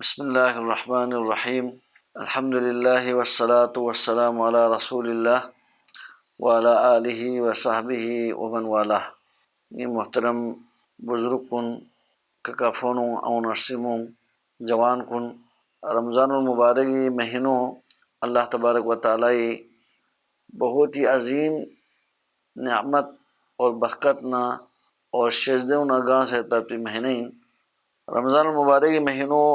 بسم اللہ الرحمن الرحیم الحمد للہ والصلاة والسلام علی رسول اللہ وعلی آلہ وصحبہ ومن والہ. یہ محترم بزرگ کن ککافونوں اون ارسموں جوان کن رمضان المبارک مہینوں اللہ تبارک و تعالی بہت ہی عظیم نعمت اور برکت نہ اور شجدوں نگاہ سے پاپی مہینین رمضان المبارک مہینوں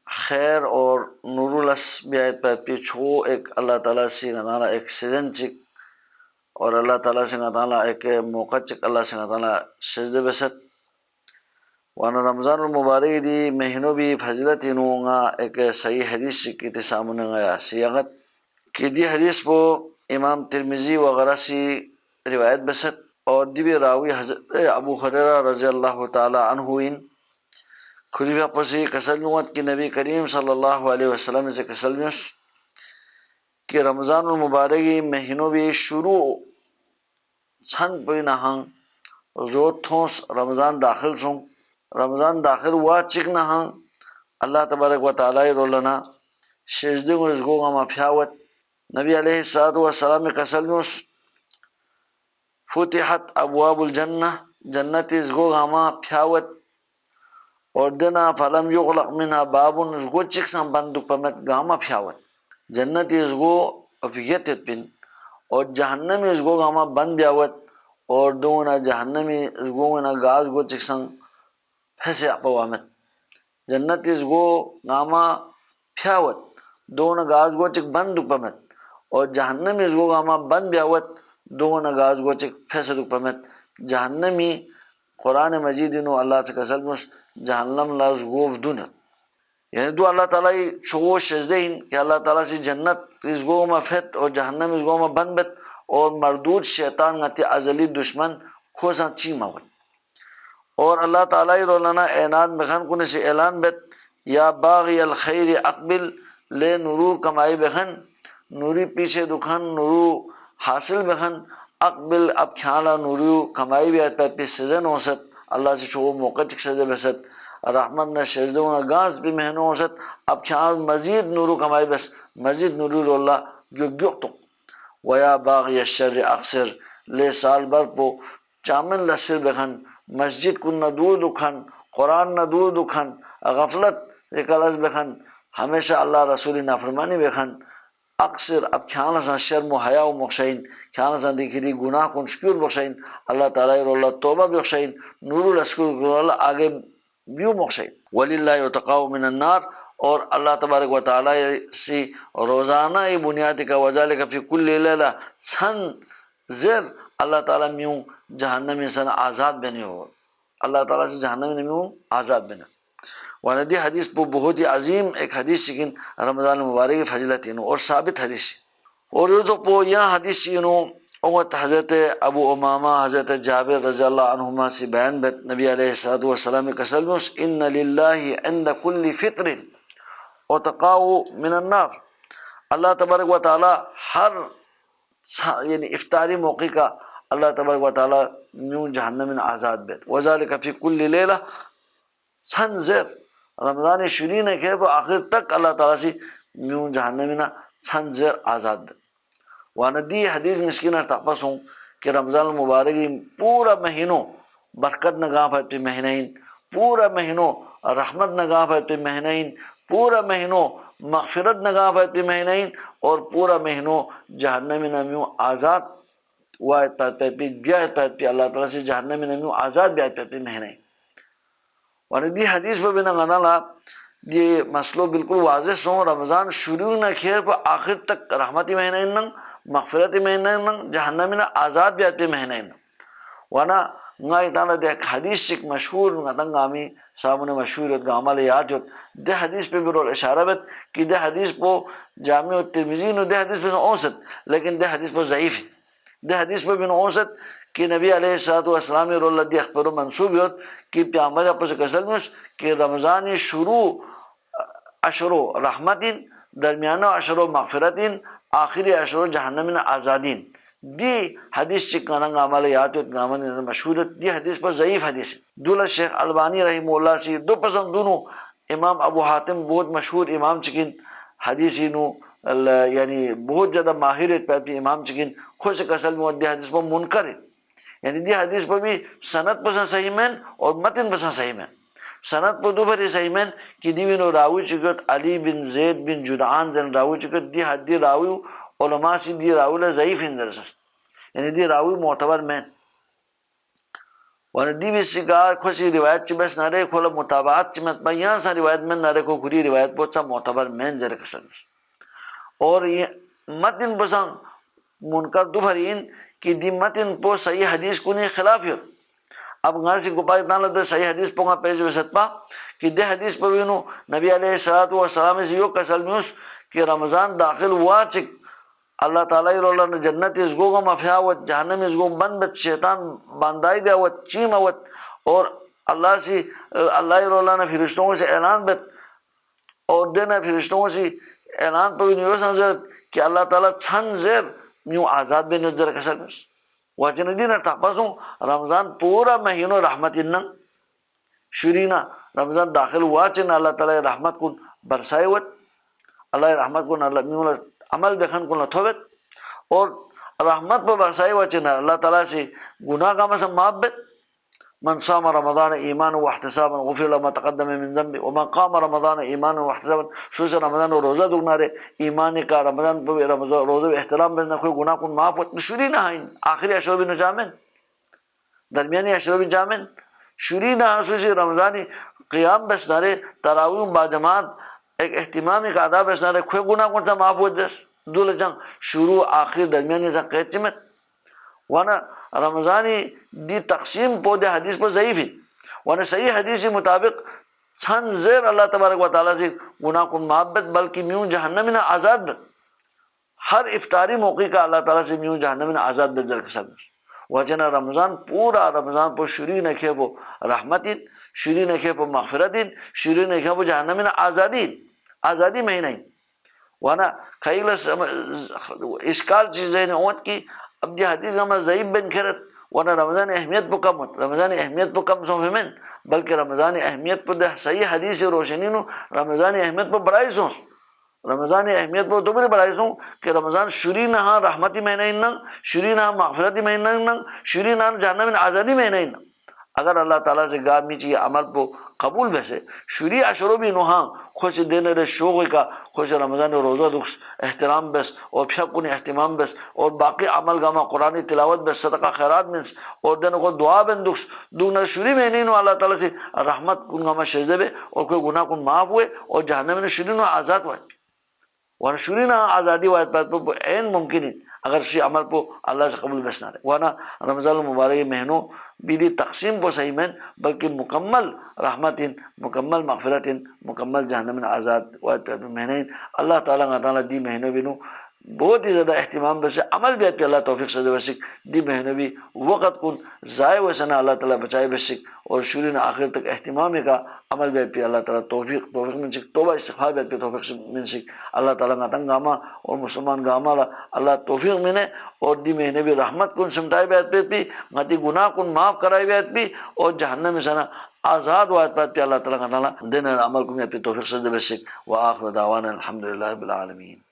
خیر اور نور الس بیایت پاپی چھو ایک اللہ تعالیٰ سے تعالیٰ ایک سیزن چک اور اللہ تعالیٰ سے تعالیٰ ایک موقع چک اللہ سے تعالیٰ سجدہ بست وانا رمضان المبارک دی مہینوں بھی فضلت انہوں ایک صحیح حدیث کی تسامنے گیا سیاغت کہ دی حدیث کو امام ترمذی وغیرہ سے روایت بست اور دی بھی راوی حضرت ابو ہریرہ رضی اللہ تعالیٰ عنہ خلیفہ پسی کسلمت کی نبی کریم صلی اللہ علیہ وسلم سے کسلمس کہ رمضان المبارک مہینوں بھی شروع چھن پوئی نہنگ جو تھوس رمضان داخل سوں رمضان داخل ہوا چک نہنگ اللہ تبارک و تعالی رولنا شجدوں اس گو غما پھیاوت نبی علیہ الصلوۃ والسلام کسلمس فتحت ابواب الجنہ جنت اس گو غما پھیاوت اور دنا فلم یغلق منها باب اس گو چک سم بندک پمت غما پھیاوت جنت اس گو افیت پن اور جہنم اس گو غما بند بیاوت اور دونا جہنم اس گو نا گاز گو چک سم پھسے اپوامت جنت اس گو غما پھیاوت دونا گاز گو چک بندک پمت اور جہنم اس گو غما بند بیاوت دونا گاز گو چک پھسے دک پمت جہنمی قرآن مجید انو اللہ سے قسم جہنم لاز گوف دونت یعنی دو اللہ تعالیٰ چھو شجدین کہ اللہ تعالیٰ سے جنت اس گو ما پھت اور جہنم اس گو ما بند بت اور مردود شیطان غتی ازلی دشمن کھوسا چی موت اور اللہ تعالیٰ رولنا اعناد بخن کنے سے اعلان بت یا باغی الخیر اقبل لے نورو کمائی بخن نوری پیچھے دکھن نورو حاصل بخن اقبل اب کھانا نورو کمائی بھی آتا پی سزن ہو ست اللہ سے چھو موقع چک سزے بست رحمت نہ شجدوں نہ گاز بھی مہنوں ہو ست اب کھانا مزید نورو کمائی بس مزید نورو رو اللہ گیو تو ویا باغی الشر اکثر لے سال بر پو چامن لسر بخن مسجد کن نہ دور دکھن قرآن نہ دور دکھن غفلت رکالز بخن ہمیشہ اللہ رسول نافرمانی بخن اکثر اب کھانا سا شرم و حیا و مخشین کھانا سا دیکھی دی گناہ کن شکر بخشین اللہ تعالیٰ اللہ توبہ بخشین نور الاسکر اللہ آگے بیو مخشین وللہ یتقاو من النار اور اللہ تبارک و تعالیٰ سے روزانہ بنیادی کا وذالک فی کل لیلہ سن زر اللہ تعالیٰ میوں جہنمی سن آزاد بنے ہو اللہ تعالیٰ سے جہنمی میوں آزاد بنے واندی حدیث پو بہت ہی عظیم ایک حدیث سکن رمضان مبارک فضیلت اور ثابت حدیث اور جو پو یہاں حدیث امت حضرت ابو امامہ حضرت جابر رضی اللہ عنہما سے بیان بت نبی علیہ الصلوۃ والسلام کسلمس ان للہ عند کل فطر اتقاء من النار اللہ تبارک و تعالی ہر یعنی افطاری موقع کا اللہ تبارک و تعالی میوں جہنم من آزاد بت وذالک فی کل لیلہ سن زر رمضان شروع نے کہ وہ آخر تک اللہ تعالیٰ سے میوں جہنمینا چھن زیر آزاد بت وانا دی حدیث مسکین ارتاقبس ہوں کہ رمضان المبارک پورا مہینوں برکت نگاہ پر پی مہینین پورا مہینوں رحمت نگاہ پر پی مہینین پورا مہینوں مغفرت نگاہ پر پی مہینین اور پورا مہینوں جہنمینا میوں آزاد وائد پر پی بیایت پر پی اللہ تعالیٰ سے جہنمینا میوں آزاد بیایت پر پی مہینین اور دی حدیث پر بنا غنالا یہ مسئلہ بالکل واضح سو رمضان شروع نہ کھیر پر آخر تک رحمتی مہینہ ننگ مغفرتی مہینہ ننگ جہنمی نہ آزاد بیاتی مہینہ ننگ وانا نگاہ اتانا دے حدیث سک مشہور نگتنگ آمی صاحبون مشہوریت گامال یاد ہوت دے حدیث پہ بھی رول اشارہ بت کہ دے حدیث پہ جامع الترمذی نو دے حدیث پہ اوسط لیکن دے حدیث پہ ضعیف ہے دے حدیث پہ بھی اوسط کہ نبی علیہ الصلوۃ والسلام رول اللہ دی اخبر و منصوب ہوت کہ پیامبر اپس کسل مس کہ رمضان شروع عشرو رحمتین درمیانہ عشرو مغفرتین آخری عشرو جہنمین آزادین دی حدیث چکانا عمل یاد گامن مشہور دی حدیث پر ضعیف حدیث دولا شیخ البانی رحمہ اللہ سے دو پسند دونوں امام ابو حاتم بہت مشہور امام چکن حدیثی نو یعنی بہت زیادہ ماہر ہے امام چکن خوش کسل میں دی حدیث پر منکر ہے یعنی دی حدیث پر بھی سند پسند صحیح مین اور متن پسند صحیح مین سند پر دو بھری صحیح مین کہ دیوینو راوی چکت علی بن زید بن جدعان زن راوی چکت دی حدی راوی علماء سی دی راوی لضعیف اندر سست یعنی دی راوی معتبر مین ورنہ دی بیسی کا خوشی روایت چی بس نارے کھولا مطابعات چی مت بیان سا روایت من نارے کو کھری روایت بہت سا معتبر مین زر کسل اور یہ متن پسند منکر دو بھرین کہ دی متن پو صحیح حدیث کو نہیں خلاف ہے اب غازی کو پاک نہ لگتا صحیح حدیث پو گا پیش وسط پا کہ دے حدیث پو بینو نبی علیہ السلام سے یو کسل میوس کہ رمضان داخل ہوا چک اللہ تعالیٰ اللہ نے جنت اس گو گا مفیاوت جہنم اس گو بند بت شیطان باندائی بیاوت چیم اوت اور اللہ سے اللہ اللہ نے فرشتوں سے اعلان بت اور دینا فرشتوں سے اعلان پہ نیو سنزت کہ اللہ تعالیٰ چھن زیر نیو آزاد بے نظر کسل میوس واجن دینا تاپسوں رمضان پورا مہینوں رحمت انن شرینا رمضان داخل ہوا چن اللہ تعالیٰ رحمت کن برسائے وت اللہ رحمت کن اللہ میولا عمل بخن کن لطھوت اور رحمت پر برسائے ہوا چن اللہ تعالیٰ سے گناہ کا مسا معاف بت من صام رمضان ایمان و احتسابا غفر له ما تقدم من ذنب ومن قام رمضان ایمان و احتسابا سوچ رمضان و روزہ دگنا رے ایمان کا رمضان پر روزہ احترام بنا کوئی گناہ کن معاف ہوت شری نہ ہائن آخری اشرب نجامن درمیانی اشرب جامن شری نہ سوچ رمضانی قیام بس نارے تراویح با جماعت ایک اہتمامی کا آداب بس نارے کوئی گناہ کن تا معاف ہوت جس دول جنگ شروع آخر درمیانی جنگ قید چمت وانا رمضانی دی تقسیم پو دے حدیث پر ضعیف ہے وانا صحیح حدیث مطابق چھن زیر اللہ تبارک و تعالیٰ سے گناہ کن محبت بلکہ میون جہنم نہ آزاد بت ہر افطاری موقع کا اللہ تعالیٰ سے میون جہنم نہ آزاد بت ذر کسب وجنا رمضان پورا رمضان پو شری نکھے وہ رحمتین شری نکھے پو مغفرتین شری نکھے وہ جہنم نہ آزادی مہینہ وانا خیل اشکال چیزیں نے اوت کی اب دی حدیث ہمیں ضعیف بن کھرت ورنہ رمضان اہمیت پو کم ہوت رمضان اہمیت پو کم سو فہمن بلکہ رمضان اہمیت پو دے صحیح حدیث روشنی نو رمضان اہمیت پو بڑائی سونس رمضان اہمیت پو دوبری بڑائی سوں کہ رمضان شری نہ رحمتی مہینہ انن شری نہ مغفرتی مہینہ انن شری نہ جہنم من آزادی مہینہ انن اگر اللہ تعالیٰ سے گاہ میچی عمل پو قبول بیسے شری اشرو بھی نوہاں خوش دینے رے شوق کا خوش رمضان روزہ دکس احترام بس اور پھیکن اہتمام بس اور باقی عمل گاما قرآن تلاوت بس صدقہ خیرات بس اور دن کو دعا بن دکس دونا شری میں نہیں نو اللہ تعالیٰ سے رحمت کن گاما شجدے بے اور کوئی گناہ کن معاف ہوئے اور جہنم میں شری نو آزاد ہوئے ورنہ شری نہ آزادی واحد پات پو این ممکن ہے اگر شی عمل پو اللہ سے قبول بس نہ رہے وانا رمضان المبارک مہینوں بیدی تقسیم پو صحیح مین بلکہ مکمل رحمتین مکمل مغفرتین مکمل جہنم آزاد واحد پات مہینین اللہ تعالیٰ دی مہینوں بینو بہت ہی زیادہ اہتمام بس عمل بھی کہ اللہ توفیق سے بسک دی مہینوں بھی وقت کن ضائع ویسنا اللہ تعالیٰ بچائے بسک اور شروع آخر تک اہتمام کا عمل بھی پہ اللہ تعالیٰ توفیق من سک توبہ استغفار بھی پہ توفیق من سک اللہ تعالیٰ ناتنگ گاما اور مسلمان گاما اللہ توفیق منے اور دی مہینے بھی رحمت کن سمٹائے بیت پہ بھی غتی گناہ کن معاف کرائے بیت بھی اور جہنم میں سنا آزاد واحد پہ اللہ تعالیٰ دین عمل کن بھی توفیق سے بسک وآخر دعوانا الحمدللہ رب العالمین.